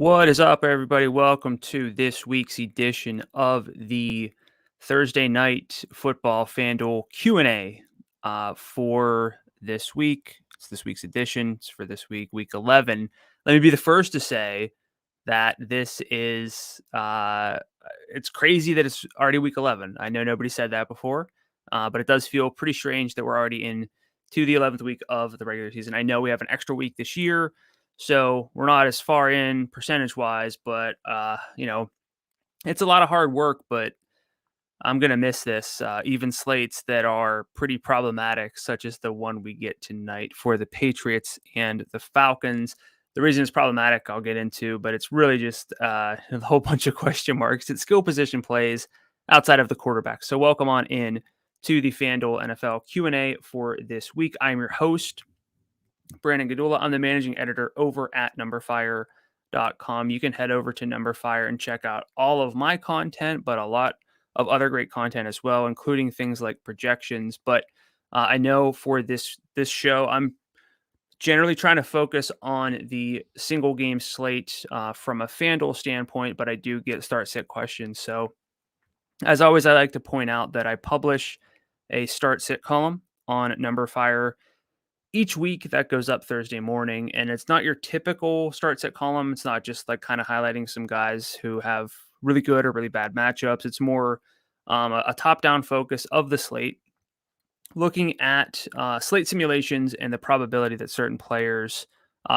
What is up, everybody? Welcome to this week's edition of the Thursday Night Football FanDuel Q&A for this week. It's this week's edition. It's for this week, week 11. Let me be the first to say that this is, it's crazy that it's already week 11. I know nobody said that before, but it does feel pretty strange that we're already in to the 11th week of the regular season. I know we have an extra week this year, so we're not as far in percentage wise, but it's a lot of hard work, but I'm going to miss this. Even slates that are pretty problematic, such as the one we get tonight for the Patriots and the Falcons. The reason it's problematic, I'll get into, but it's really just a whole bunch of question marks. It's skill position plays outside of the quarterback. So welcome on in to the FanDuel NFL Q&A for this week. I'm your host, Brandon Gdula. I'm the managing editor over at numberfire.com. You can head over to Numberfire and check out all of my content, but a lot of other great content as well, including things like projections. But I know for this show, I'm generally trying to focus on the single game slate from a FanDuel standpoint, but I do get start sit questions. So as always, I like to point out that I publish a start sit column on Numberfire each week that goes up Thursday morning, and it's not your typical start set column. It's not just like kind of highlighting some guys who have really good or really bad matchups. It's more a top-down focus of the slate, looking at slate simulations and the probability that certain players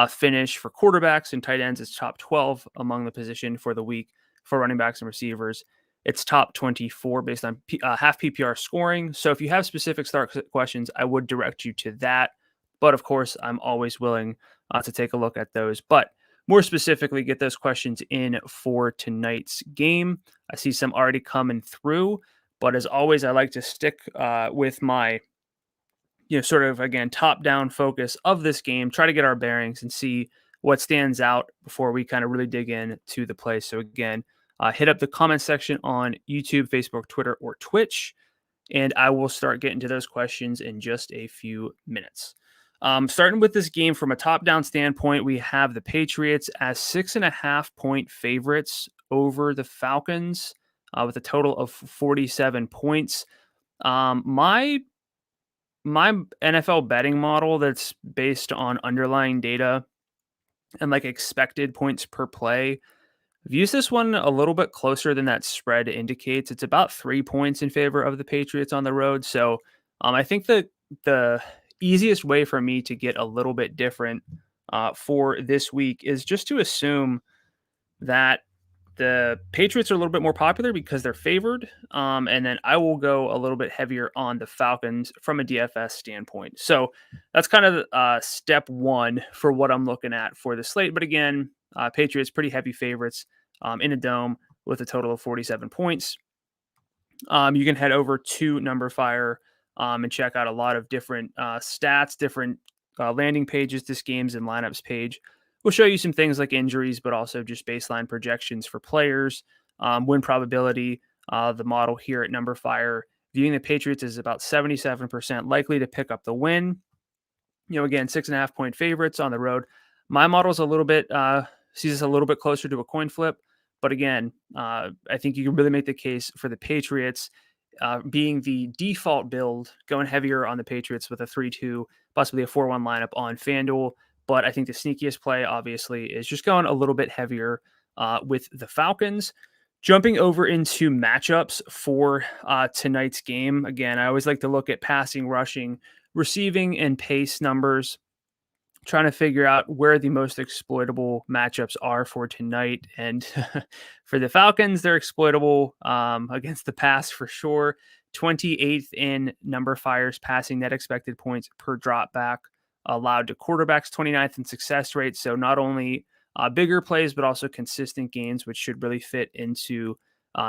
finish for quarterbacks and tight ends. It's top 12 among the position for the week. For running backs and receivers, it's top 24 based on half PPR scoring. So if you have specific start questions, I would direct you to that. But of course, I'm always willing to take a look at those. But more specifically, get those questions in for tonight's game. I see some already coming through. But as always, I like to stick with my, sort of, again, top-down focus of this game, try to get our bearings and see what stands out before we kind of really dig in to the play. So again, hit up the comment section on YouTube, Facebook, Twitter, or Twitch, and I will start getting to those questions in just a few minutes. Starting with this game from a top-down standpoint, we have the Patriots as 6.5-point favorites over the Falcons with a total of 47 points. My NFL betting model that's based on underlying data and like expected points per play views this one a little bit closer than that spread indicates. It's about 3 points in favor of the Patriots on the road. So I think that the easiest way for me to get a little bit different for this week is just to assume that the Patriots are a little bit more popular because they're favored. And then I will go a little bit heavier on the Falcons from a DFS standpoint. So that's kind of step one for what I'm looking at for the slate. But again, Patriots pretty heavy favorites in a dome with a total of 47 points. You can head over to Numberfire and check out a lot of different stats, different landing pages. This games and lineups page will show you some things like injuries, but also just baseline projections for players, win probability. The model here at Numberfire viewing the Patriots is about 77% likely to pick up the win. Again, 6.5-point favorites on the road. My model is a little bit sees us a little bit closer to a coin flip, but again, I think you can really make the case for the Patriots being the default build, going heavier on the Patriots with a 3-2, possibly a 4-1 lineup on FanDuel. But I think the sneakiest play, obviously, is just going a little bit heavier with the Falcons. Jumping over into matchups for tonight's game. Again, I always like to look at passing, rushing, receiving, and pace numbers, trying to figure out where the most exploitable matchups are for tonight. And for the Falcons, they're exploitable against the pass for sure. 28th in Numberfire's passing net expected points per drop back allowed to quarterbacks, 29th in success rate. So not only bigger plays, but also consistent gains, which should really fit into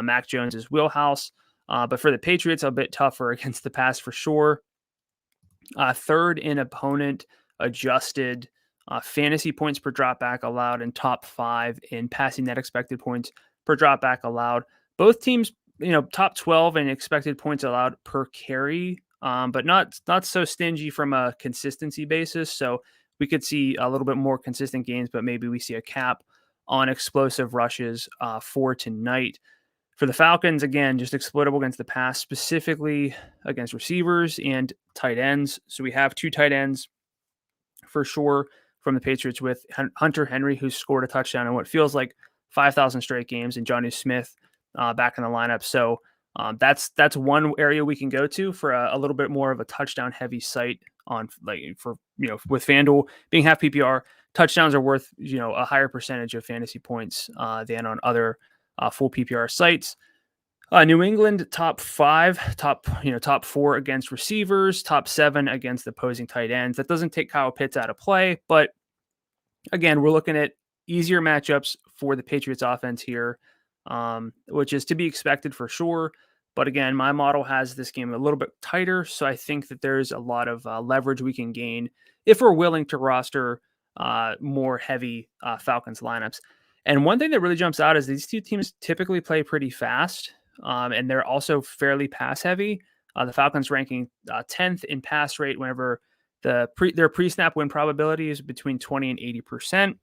Mac Jones's wheelhouse. But for the Patriots, a bit tougher against the pass for sure. Third in opponent adjusted fantasy points per dropback allowed, and top 5 in passing net expected points per dropback allowed. Both teams, top 12 in expected points allowed per carry, but not so stingy from a consistency basis. So we could see a little bit more consistent gains, but maybe we see a cap on explosive rushes for tonight. For the Falcons, again, just exploitable against the pass, specifically against receivers and tight ends. So we have 2 tight ends for sure from the Patriots with Hunter Henry, who scored a touchdown in what feels like 5,000 straight games, and Johnny Smith back in the lineup. So that's one area we can go to for a little bit more of a touchdown heavy site on with FanDuel being half PPR. Touchdowns are worth a higher percentage of fantasy points than on other full PPR sites. New England top 4 against receivers, top 7 against opposing tight ends. That doesn't take Kyle Pitts out of play, but again, we're looking at easier matchups for the Patriots offense here, which is to be expected for sure. But again, my model has this game a little bit tighter, so I think that there's a lot of leverage we can gain if we're willing to roster more heavy Falcons lineups. And one thing that really jumps out is these 2 teams typically play pretty fast, and they're also fairly pass heavy. The Falcons ranking 10th in pass rate whenever their pre-snap win probability is between 20 and 80%.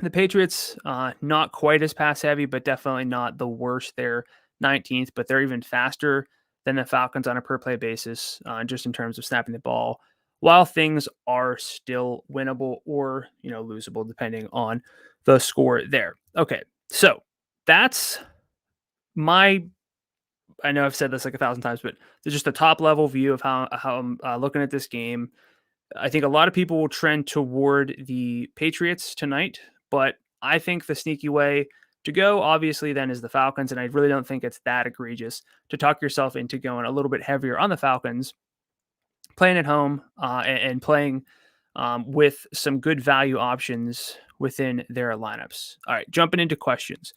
The Patriots, not quite as pass heavy, but definitely not the worst. They're 19th, but they're even faster than the Falcons on a per play basis, just in terms of snapping the ball, while things are still winnable or, losable depending on the score there. Okay. So that's I know I've said this like 1,000 times, but there's just a top level view of how I'm looking at this game. I think a lot of people will trend toward the Patriots tonight, but I think the sneaky way to go, obviously, then is the Falcons, and I really don't think it's that egregious to talk yourself into going a little bit heavier on the Falcons, playing at home and playing with some good value options within their lineups. All right, jumping into questions.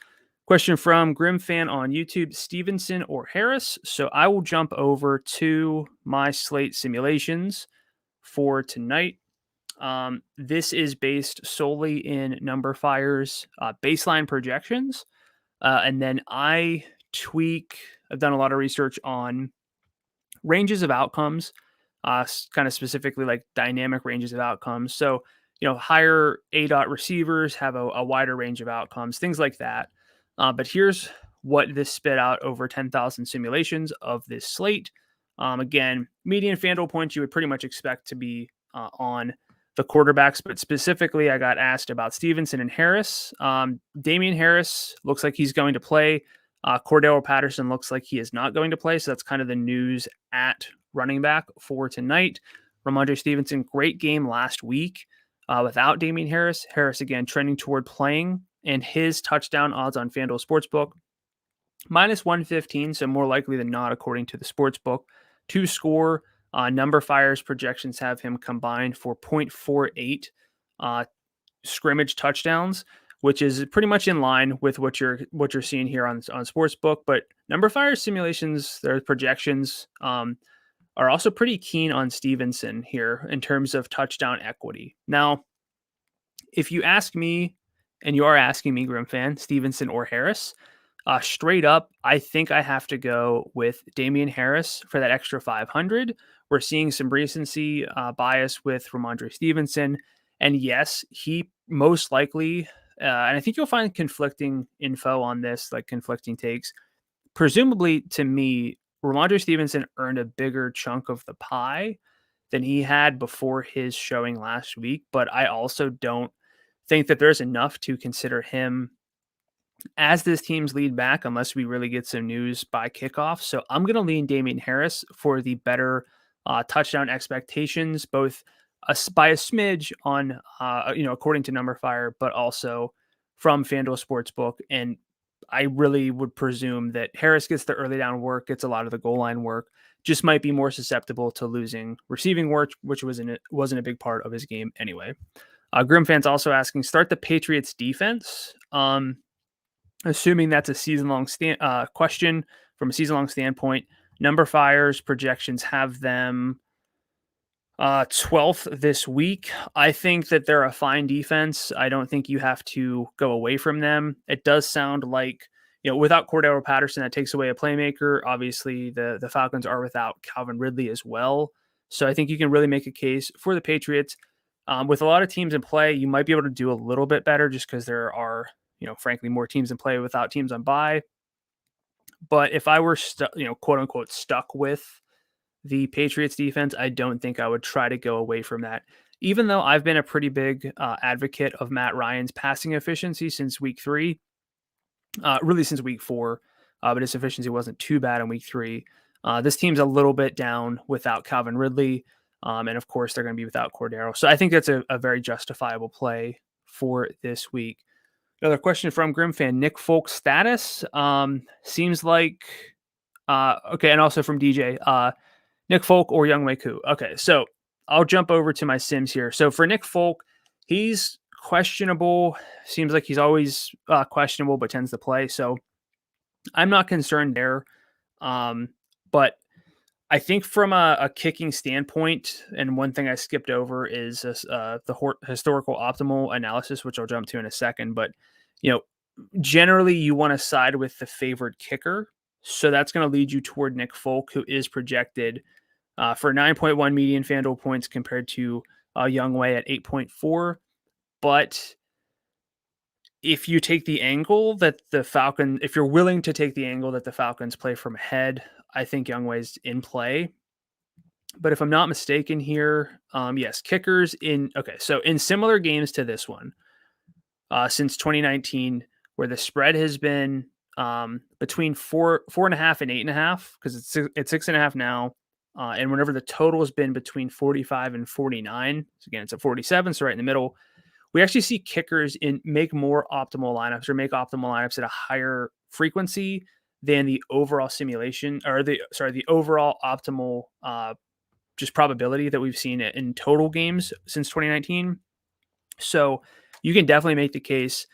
Question from Grim Fan on YouTube: Stevenson or Harris? So I will jump over to my slate simulations for tonight. This is based solely in Number Fire's baseline projections. And then I've done a lot of research on ranges of outcomes, kind of specifically like dynamic ranges of outcomes. So, higher ADOT receivers have a wider range of outcomes, things like that. But here's what this spit out over 10,000 simulations of this slate. Again, median FanDuel points you would pretty much expect to be on the quarterbacks, but specifically I got asked about Stevenson and Harris. Damian Harris looks like he's going to play. Cordero Patterson looks like he is not going to play. So that's kind of the news at running back for tonight. Ramondre Stevenson, great game last week without Damian Harris. Harris, again, trending toward playing, and his touchdown odds on FanDuel Sportsbook, -115, so more likely than not, according to the Sportsbook, to score. Number Fire's projections have him combined for 0.48 scrimmage touchdowns, which is pretty much in line with what you're seeing here on Sportsbook. But Number Fire simulations, their projections are also pretty keen on Stevenson here in terms of touchdown equity. Now, if you ask me, and you are asking me, Grim Fan, Stevenson or Harris, straight up, I think I have to go with Damian Harris for that extra 500. We're seeing some recency bias with Ramondre Stevenson. And yes, he most likely, and I think you'll find conflicting info on this, like conflicting takes. Presumably, to me, Ramondre Stevenson earned a bigger chunk of the pie than he had before his showing last week. But I also don't think that there's enough to consider him as this team's lead back unless we really get some news by kickoff. So I'm going to lean Damian Harris for the better touchdown expectations, both by a smidge on, according to Number Fire, but also from FanDuel Sportsbook. And I really would presume that Harris gets the early down work, gets a lot of the goal line work, just might be more susceptible to losing receiving work, which wasn't a big part of his game anyway. Grim Fan's also asking, start the Patriots defense. Assuming that's a season-long question from a season-long standpoint. Number Fire's projections have them 12th this week. I think that they're a fine defense. I don't think you have to go away from them. It does sound like, without Cordero Patterson, that takes away a playmaker. Obviously, the Falcons are without Calvin Ridley as well. So I think you can really make a case for the Patriots With a lot of teams in play, you might be able to do a little bit better just because there are, frankly, more teams in play without teams on bye. But if I were, quote unquote, stuck with the Patriots defense, I don't think I would try to go away from that. Even though I've been a pretty big advocate of Matt Ryan's passing efficiency since week 3, really since week 4, but his efficiency wasn't too bad in week 3. This team's a little bit down without Calvin Ridley. And of course, they're going to be without Cordero. So I think that's a very justifiable play for this week. Another question from Grimfan. Nick Folk's status seems like, okay, and also from DJ, Nick Folk or Younghoe Koo. Okay, so I'll jump over to my Sims here. So for Nick Folk, he's questionable. Seems like he's always questionable, but tends to play. So I'm not concerned there. But I think from a kicking standpoint, and one thing I skipped over is the historical optimal analysis, which I'll jump to in a second. But, generally you want to side with the favored kicker. So that's going to lead you toward Nick Folk, who is projected for 9.1 median FanDuel points compared to Younghoe at 8.4. But if you take the angle that if you're willing to take the angle that the Falcons play from ahead, I think Younghoe's in play. But if I'm not mistaken here, yes, kickers so in similar games to this one, since 2019, where the spread has been between 4.5 and 8.5, because it's 6.5 now. And whenever the total has been between 45 and 49, so again, it's at 47, so right in the middle, we actually see kickers make more optimal lineups or make optimal lineups at a higher frequency than the overall simulation or the overall optimal just probability that we've seen in total games since 2019. So you can definitely make the case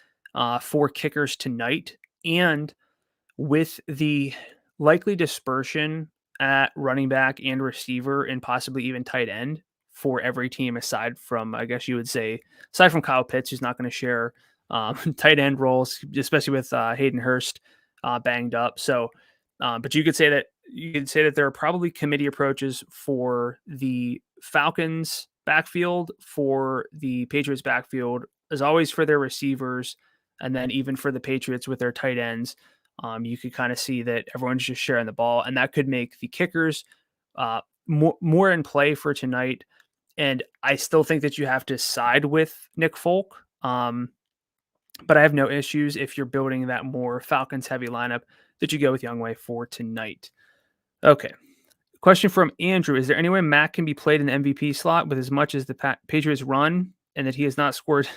for kickers tonight, and with the likely dispersion at running back and receiver and possibly even tight end for every team aside from, I guess you would say, aside from Kyle Pitts, who's not going to share tight end roles, especially with Hayden Hurst banged up. So, but you could say that there are probably committee approaches for the Falcons backfield, for the Patriots backfield, as always for their receivers, and then even for the Patriots with their tight ends. You could kind of see that everyone's just sharing the ball, and that could make the kickers more in play for tonight. And I still think that you have to side with Nick Folk, but I have no issues if you're building that more Falcons heavy lineup that you go with Younghoe for tonight. Okay. Question from Andrew. Is there any way Mac can be played in the MVP slot with as much as the Patriots run, and that he has not scored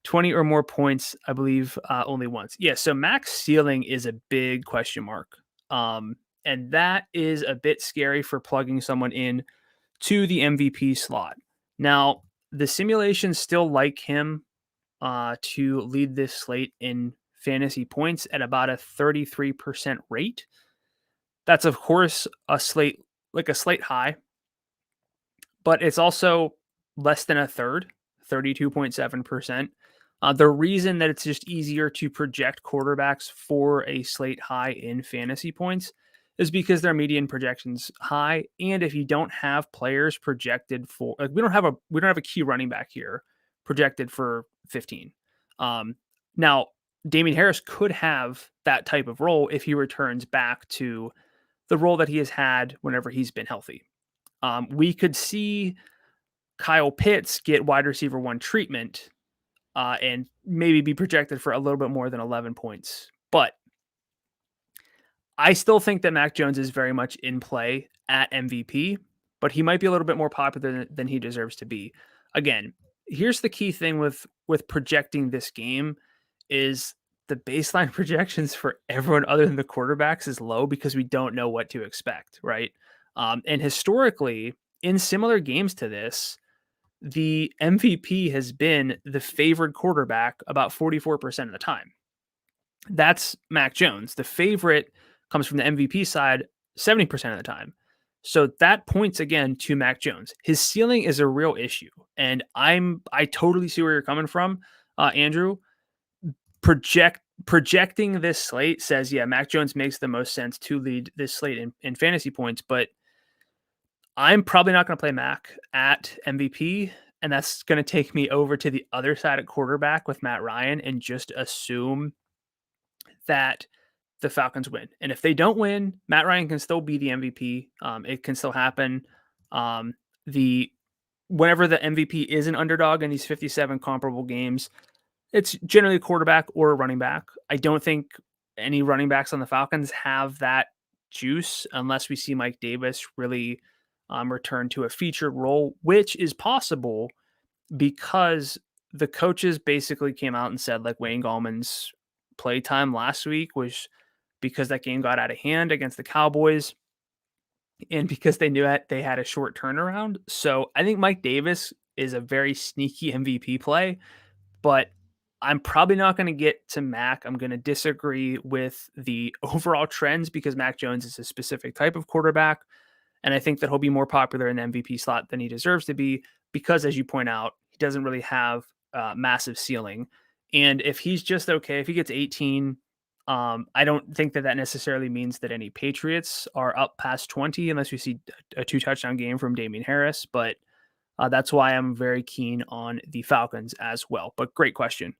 20 or more points, I believe, only once? Yeah, so Mac's ceiling is a big question mark. And that is a bit scary for plugging someone in to the MVP slot. Now, the simulations still like him to lead this slate in fantasy points at about a 33% rate. That's, of course, a slate high, but it's also less than a third, 32.7%. The reason that it's just easier to project quarterbacks for a slate high in fantasy points is because their median projections high. And if you don't have players projected for, like, we don't have a key running back here projected for 15. Now, Damian Harris could have that type of role if he returns back to the role that he has had whenever he's been healthy. We could see Kyle Pitts get wide receiver 1 treatment and maybe be projected for a little bit more than 11 points. But I still think that Mac Jones is very much in play at MVP, but he might be a little bit more popular than he deserves to be. Again, here's the key thing with projecting this game is the baseline projections for everyone other than the quarterbacks is low because we don't know what to expect, right? And historically, in similar games to this, the MVP has been the favored quarterback about 44% of the time. That's Mac Jones. The favorite comes from the MVP side 70% of the time. So that points again to Mac Jones. His ceiling is a real issue. And I totally see where you're coming from, Andrew. Projecting this slate says, yeah, Mac Jones makes the most sense to lead this slate in fantasy points, but I'm probably not going to play Mac at MVP. and that's going to take me over to the other side at quarterback with Matt Ryan and just assume that the Falcons win. And if they don't win, Matt Ryan can still be the MVP. It can still happen. The Whenever the MVP is an underdog in these 57 comparable games, it's generally a quarterback or a running back. I don't think any running backs on the Falcons have that juice unless we see Mike Davis really return to a featured role, which is possible because the coaches basically came out and said like Wayne Gallman's playtime last week was because that game got out of hand against the Cowboys and because they knew that they had a short turnaround. So I think Mike Davis is a very sneaky MVP play, but I'm probably not going to get to Mac. I'm going to disagree with the overall trends because Mac Jones is a specific type of quarterback. And I think that he'll be more popular in the MVP slot than he deserves to be because, as you point out, he doesn't really have massive ceiling. And if he's just okay, if he gets 18, I don't think that necessarily means that any Patriots are up past 20 unless we see a 2-touchdown game from Damian Harris. But that's why I'm very keen on the Falcons as well. But great question.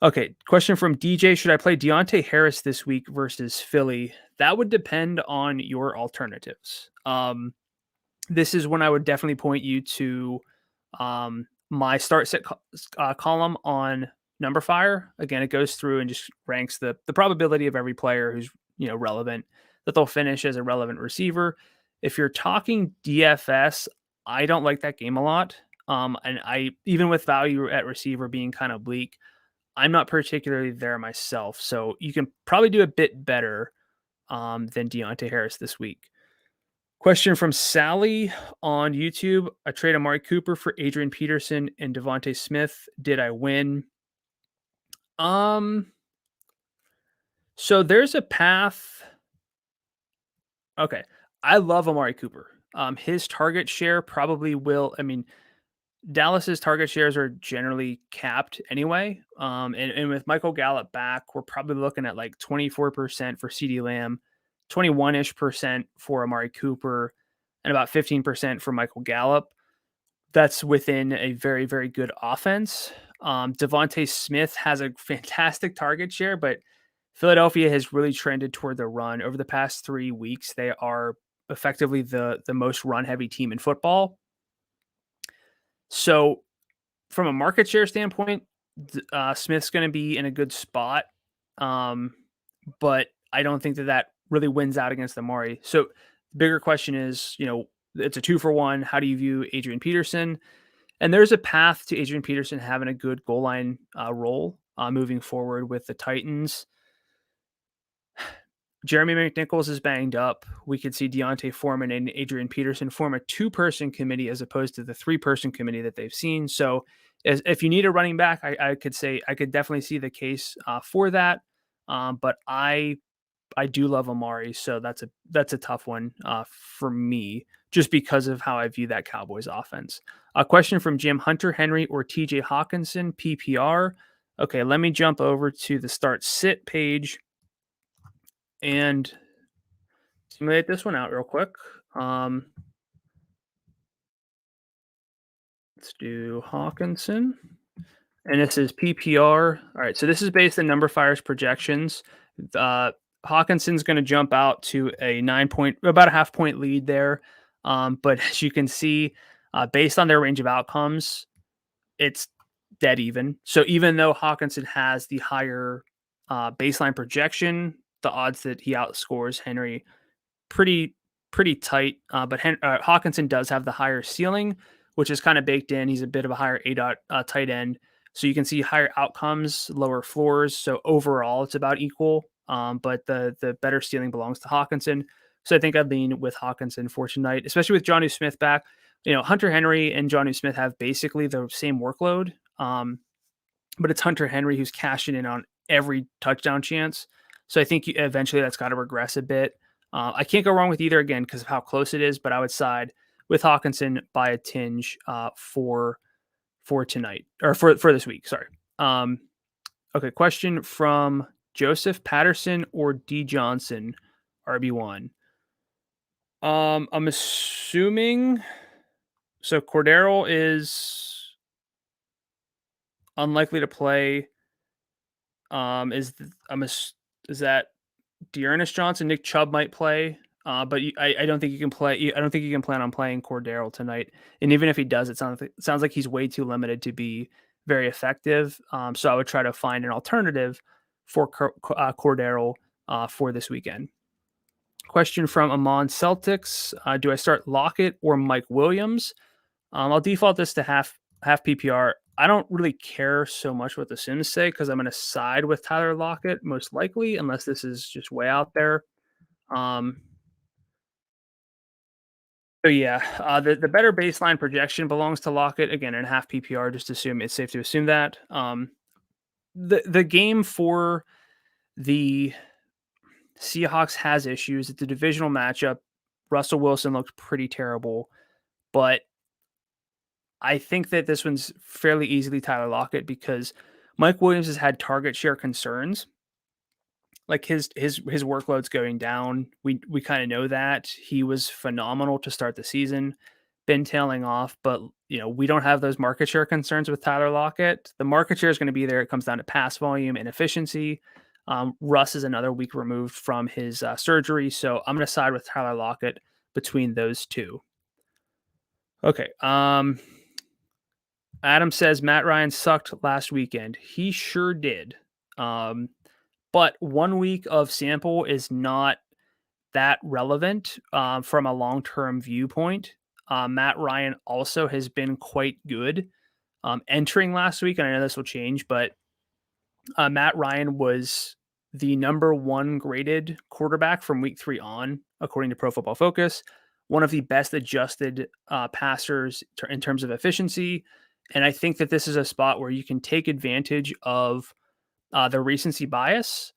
Okay, question from DJ. Should I play Deontay Harris this week versus Philly? That would depend on your alternatives. This is when I would definitely point you to my start set column on Number Fire. Again, it goes through and just ranks the probability of every player who's relevant that they'll finish as a relevant receiver. If you're talking DFS, I don't like that game a lot. And I even with value at receiver being kind of bleak, I'm not particularly there myself. So you can probably do a bit better than Deontay Harris this week. Question from Sally on YouTube. I trade Amari Cooper for Adrian Peterson and Devonte Smith. Did I win? So there's a path. Okay. I love Amari Cooper. His target share probably will. I mean, Dallas's target shares are generally capped anyway. And with Michael Gallup back, we're probably looking at like 24% for CeeDee Lamb, 21-ish% for Amari Cooper, and about 15% for Michael Gallup. That's within a very, very good offense. Devonte Smith has a fantastic target share, but Philadelphia has really trended toward the run. Over the past 3 weeks, they are effectively the most run-heavy team in football. So from a market share standpoint, Smith's going to be in a good spot. But I don't think that really wins out against Amari. So the bigger question is, it's a 2-for-1. How do you view Adrian Peterson? And there's a path to Adrian Peterson having a good goal line role moving forward with the Titans. Jeremy McNichols is banged up. We could see Deontay Foreman and Adrian Peterson form a 2-person committee as opposed to the 3-person committee that they've seen. So if you need a running back, I could definitely see the case for that. But I do love Amari, so that's a tough one for me just because of how I view that Cowboys offense. A question from Jim: Hunter Henry or TJ Hockenson PPR? Okay, let me jump over to the start sit page and simulate this one out real quick. Let's do Hockenson. And this is PPR. All right, so this is based on Number Fire's projections. Hawkinson's going to jump out to about a half-point lead there. But as you can see, based on their range of outcomes, it's dead even. So even though Hockenson has the higher baseline projection, the odds that he outscores Henry pretty tight. But Hockenson does have the higher ceiling, which is kind of baked in. He's a bit of a higher tight end. So you can see higher outcomes, lower floors. So overall, it's about equal. But the better ceiling belongs to Hockenson. So I think I'd lean with Hockenson for tonight, especially with Jonnu Smith back. Hunter Henry and Jonnu Smith have basically the same workload. But it's Hunter Henry who's cashing in on every touchdown chance. So I think eventually that's got to regress a bit. I can't go wrong with either again because of how close it is, but I would side with Hockenson by a tinge for tonight or for this week. Sorry. Okay. Question from Joseph: Patterson or D Johnson RB1? I'm assuming So Cordero is unlikely to play. Is that Dearness Johnson? Nick Chubb might play, but I don't think you can play. I don't think you can plan on playing Cordero tonight. And even if he does, it sounds like he's way too limited to be very effective. So I would try to find an alternative for Cordero for this weekend. Question from Amon Celtics: do I start Lockett or Mike Williams? I'll default this to half PPR. I don't really care so much what the Sims say because I'm going to side with Tyler Lockett most likely, unless this is just way out there. Um, so yeah, the better baseline projection belongs to Lockett again in half PPR. Just assume it's safe to assume that. The game for the Seahawks has issues. It's a divisional matchup. Russell Wilson looked pretty terrible, but I think that this one's fairly easily Tyler Lockett because Mike Williams has had target share concerns. Like his workload's going down. We kind of know that. He was phenomenal to start the season, been tailing off, but we don't have those market share concerns with Tyler Lockett. The market share is going to be there. It comes down to pass volume and efficiency. Russ is another week removed from his surgery, so I'm going to side with Tyler Lockett between those two. Okay. Adam says Matt Ryan sucked last weekend. He sure did. But 1 week of sample is not that relevant from a long-term viewpoint. Matt Ryan also has been quite good entering last week, and I know this will change, but Matt Ryan was the number 1 graded quarterback from week 3 on, according to Pro Football Focus. One of the best adjusted passers in terms of efficiency. And I think that this is a spot where you can take advantage of the recency bias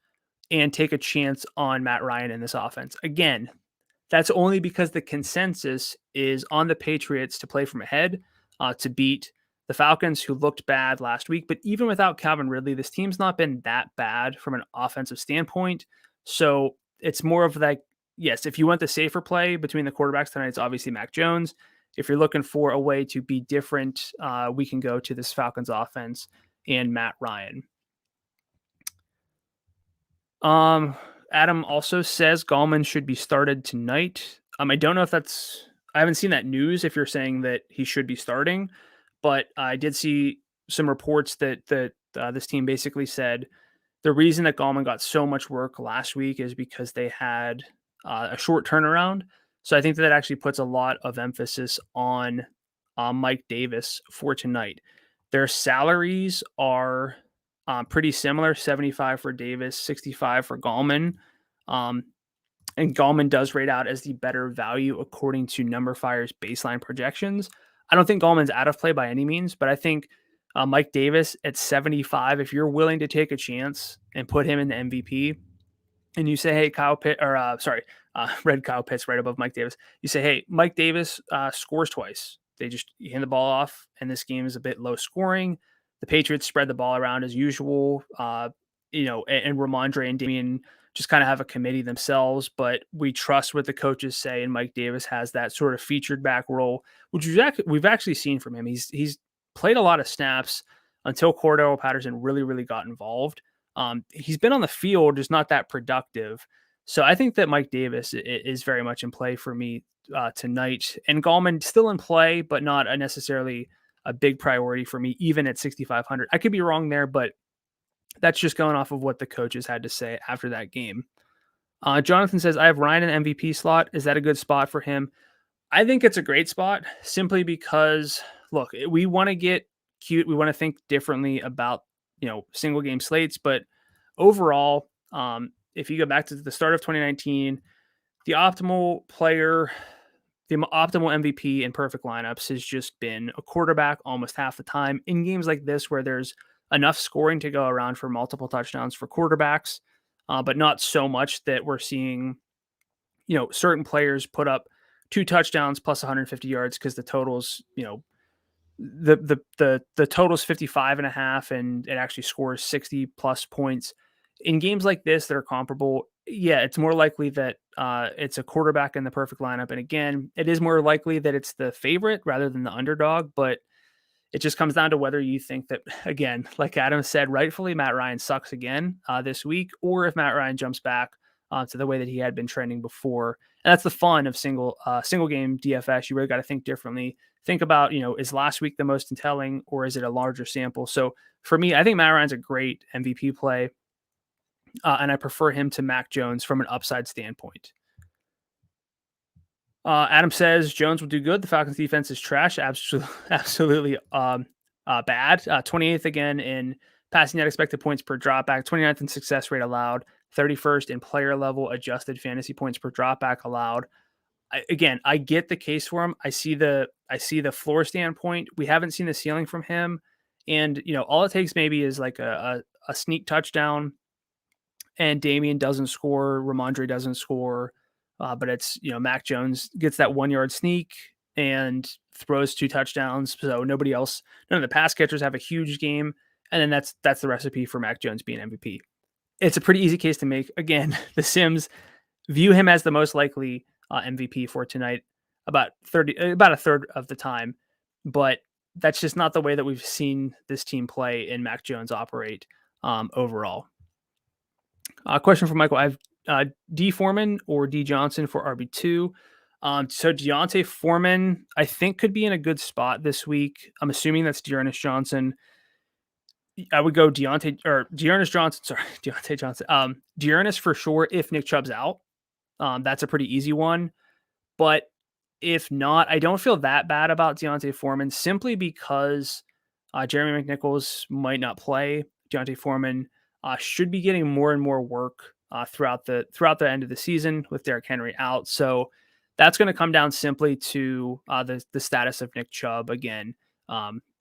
and take a chance on Matt Ryan in this offense. Again, that's only because the consensus is on the Patriots to play from ahead, to beat the Falcons, who looked bad last week. But even without Calvin Ridley, this team's not been that bad from an offensive standpoint. So it's more of like, yes, if you want the safer play between the quarterbacks tonight, it's obviously Mac Jones. If you're looking for a way to be different, we can go to this Falcons offense and Matt Ryan. Adam also says Gallman should be started tonight. I don't know if I haven't seen that news if you're saying that he should be starting, but I did see some reports that this team basically said the reason that Gallman got so much work last week is because they had a short turnaround. So I think that actually puts a lot of emphasis on Mike Davis for tonight. Their salaries are pretty similar, 75 for Davis, 65 for Gallman. And Gallman does rate out as the better value according to Number Fire's baseline projections. I don't think Gallman's out of play by any means, but I think Mike Davis at 75, if you're willing to take a chance and put him in the MVP, and you say, hey, Red Kyle Pitts right above Mike Davis. You say, hey, Mike Davis scores twice. They just hand the ball off, and this game is a bit low scoring. The Patriots spread the ball around as usual, and Ramondre and Damian just kind of have a committee themselves, but we trust what the coaches say, and Mike Davis has that sort of featured back role, which we've actually seen from him. He's played a lot of snaps until Cordero Patterson really, really got involved. He's been on the field, just not that productive. So I think that Mike Davis is very much in play for me tonight. And Gallman still in play, but not necessarily a big priority for me, even at 6,500. I could be wrong there, but that's just going off of what the coaches had to say after that game. Jonathan says, I have Ryan in MVP slot. Is that a good spot for him? I think it's a great spot simply because, look, we want to get cute. We want to think differently about, single game slates. But overall, if you go back to the start of 2019, the optimal MVP in perfect lineups has just been a quarterback almost half the time. In games like this where there's enough scoring to go around for multiple touchdowns for quarterbacks, but not so much that we're seeing, certain players put up 2 touchdowns plus 150 yards because the totals, the total's 55.5 and it actually scores 60 plus points. In games like this that are comparable, Yeah, it's more likely that it's a quarterback in the perfect lineup. And again, it is more likely that it's the favorite rather than the underdog, but it just comes down to whether you think that, again, like Adam said, rightfully Matt Ryan sucks again this week, or if Matt Ryan jumps back to the way that he had been trending before. And that's the fun of single game DFS. You really got to think differently. Think about, is last week the most telling, or is it a larger sample? So for me, I think Matt Ryan's a great MVP play, and I prefer him to Mac Jones from an upside standpoint. Adam says Jones will do good. The Falcons defense is trash. Absolutely bad. 28th again in passing net expected points per dropback, 29th in success rate allowed, 31st in player level adjusted fantasy points per dropback allowed. I get the case for him. I see the floor standpoint. We haven't seen the ceiling from him, and all it takes maybe is like a sneak touchdown, and Damian doesn't score, Ramondre doesn't score, but it's Mac Jones gets that 1 yard sneak and throws 2 touchdowns. So none of the pass catchers have a huge game, and then that's the recipe for Mac Jones being MVP. It's a pretty easy case to make. Again, the Sims view him as the most likely MVP for tonight, about a third of the time, but that's just not the way that we've seen this team play and Mac Jones operate overall. Question from Michael. I have D Foreman or D Johnson for RB2. So Deontay Foreman, I think, could be in a good spot this week. I'm assuming that's Dearness Johnson. I would go Dearness Johnson. Sorry, Deontay Johnson. Dearness for sure if Nick Chubb's out. That's a pretty easy one. But if not, I don't feel that bad about Deontay Foreman simply because Jeremy McNichols might not play. Deontay Foreman should be getting more and more work throughout the end of the season with Derrick Henry out. So that's going to come down simply to the status of Nick Chubb again.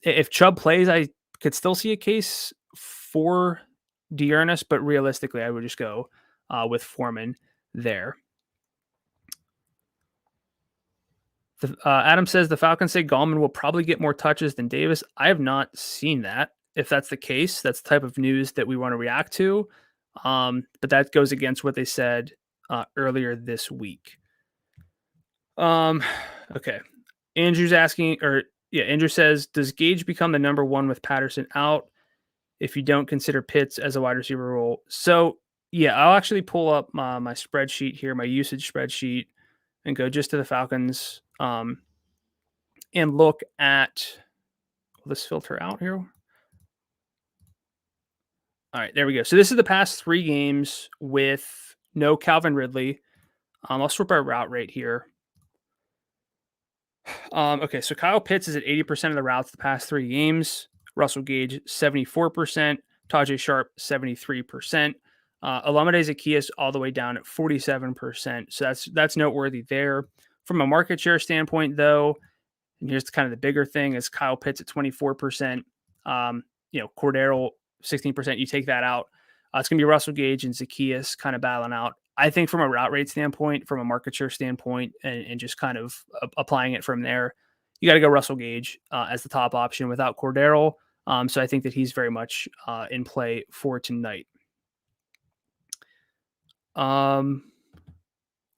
If Chubb plays, I could still see a case for Dearness, but realistically, I would just go with Foreman there. Adam says the Falcons say Gallman will probably get more touches than Davis. I have not seen that. If that's the case, that's the type of news that we want to react to. But that goes against what they said earlier this week. Okay. Andrew's asking, Andrew says, does Gage become the number one with Patterson out if you don't consider Pitts as a wide receiver role? So, yeah, I'll actually pull up my spreadsheet here, my usage spreadsheet, and go just to the Falcons and look at, will this filter out here? All right, there we go. So this is the past 3 games with no Calvin Ridley. I'll sort by route rate here. Okay, so Kyle Pitts is at 80% of the routes the past 3 games. Russell Gage, 74%. Tajay Sharp, 73%. Olamide Zaccheaus all the way down at 47%. So that's noteworthy there. From a market share standpoint, though, and here's kind of the bigger thing, is Kyle Pitts at 24%. Cordero, 16%. You take that out. It's going to be Russell Gage and Zaccheaus kind of battling out. I think from a route rate standpoint, from a market share standpoint, and just kind of applying it from there, you got to go Russell Gage as the top option without Cordero. So I think that he's very much in play for tonight.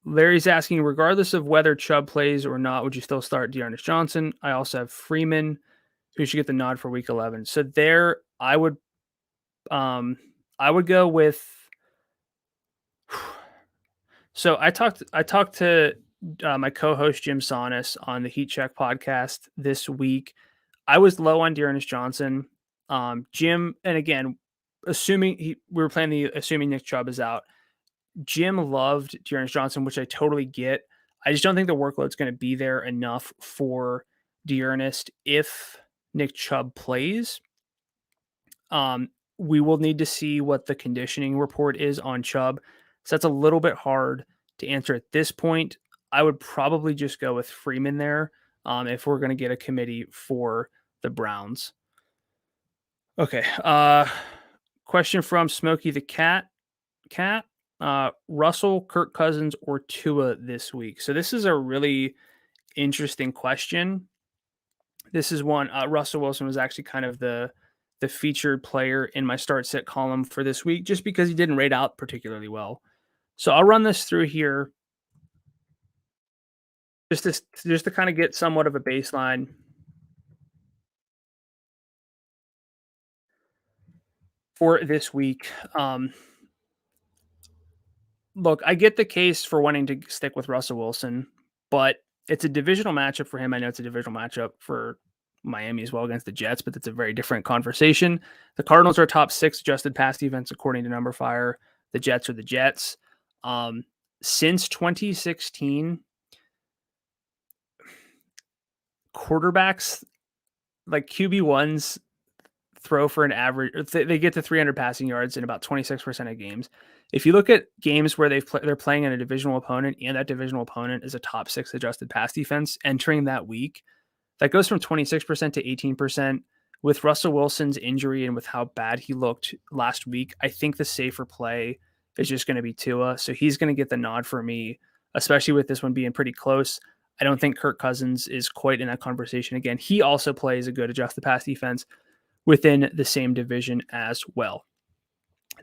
Larry's asking, regardless of whether Chubb plays or not, would you still start Dearness Johnson? I also have Freeman, who should get the nod for Week 11. So there, I would go with. So I talked to my co-host Jim Sonis on the Heat Check podcast this week. I was low on Dearness Johnson. Jim, and again, assuming Nick Chubb is out, Jim loved Dearness Johnson, which I totally get. I just don't think the workload's going to be there enough for Dearness if Nick Chubb plays. We will need to see what the conditioning report is on Chubb. So that's a little bit hard to answer at this point. I would probably just go with Freeman there if we're going to get a committee for the Browns. Okay. Question from Smokey the Cat. Russell, Kirk Cousins, or Tua this week? So this is a really interesting question. This is one. Russell Wilson was actually kind of the featured player in my start sit column for this week, just because he didn't rate out particularly well. So I'll run this through here just to kind of get somewhat of a baseline. For this week, look, I get the case for wanting to stick with Russell Wilson, but it's a divisional matchup for him. I know it's a divisional matchup for Miami as well against the Jets, but it's a very different conversation. The Cardinals are top 6 adjusted pass defense according to Number Fire. The Jets are the Jets. Since 2016, quarterbacks like QB1s throw for an average, they get to 300 passing yards in about 26% of games. If you look at games where they're playing in a divisional opponent and that divisional opponent is a top 6 adjusted pass defense entering that week, that goes from 26% to 18%. With Russell Wilson's injury and with how bad he looked last week, I think the safer play is just going to be Tua. So he's going to get the nod for me, especially with this one being pretty close. I don't think Kirk Cousins is quite in that conversation. Again, he also plays a good adjusted pass defense within the same division as well.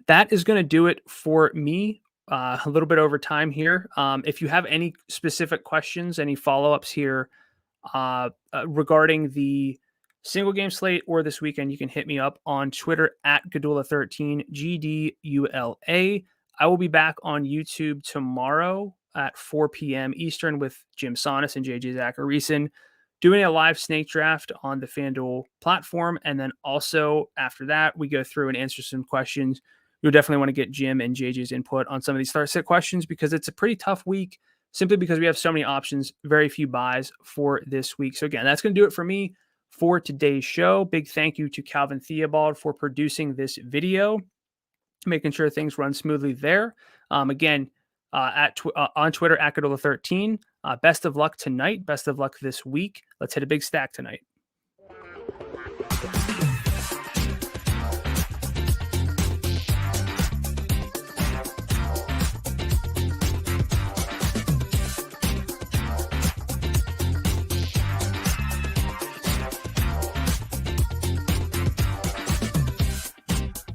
That is going to do it for me. A little bit over time here. If you have any specific questions, any follow-ups here regarding the single game slate or this weekend, you can hit me up on Twitter at Gdula13, Gdula. I will be back on YouTube tomorrow at 4 p.m. Eastern with Jim Sonis and JJ Zacharyson doing a live snake draft on the FanDuel platform. And then also after that, we go through and answer some questions. You'll definitely want to get Jim and JJ's input on some of these start sit questions because it's a pretty tough week simply because we have so many options, very few buys for this week. So again, that's going to do it for me for today's show. Big thank you to Calvin Theobald for producing this video, making sure things run smoothly there. Again, on Twitter at Gdula13. Best of luck tonight. Best of luck this week. Let's hit a big stack tonight.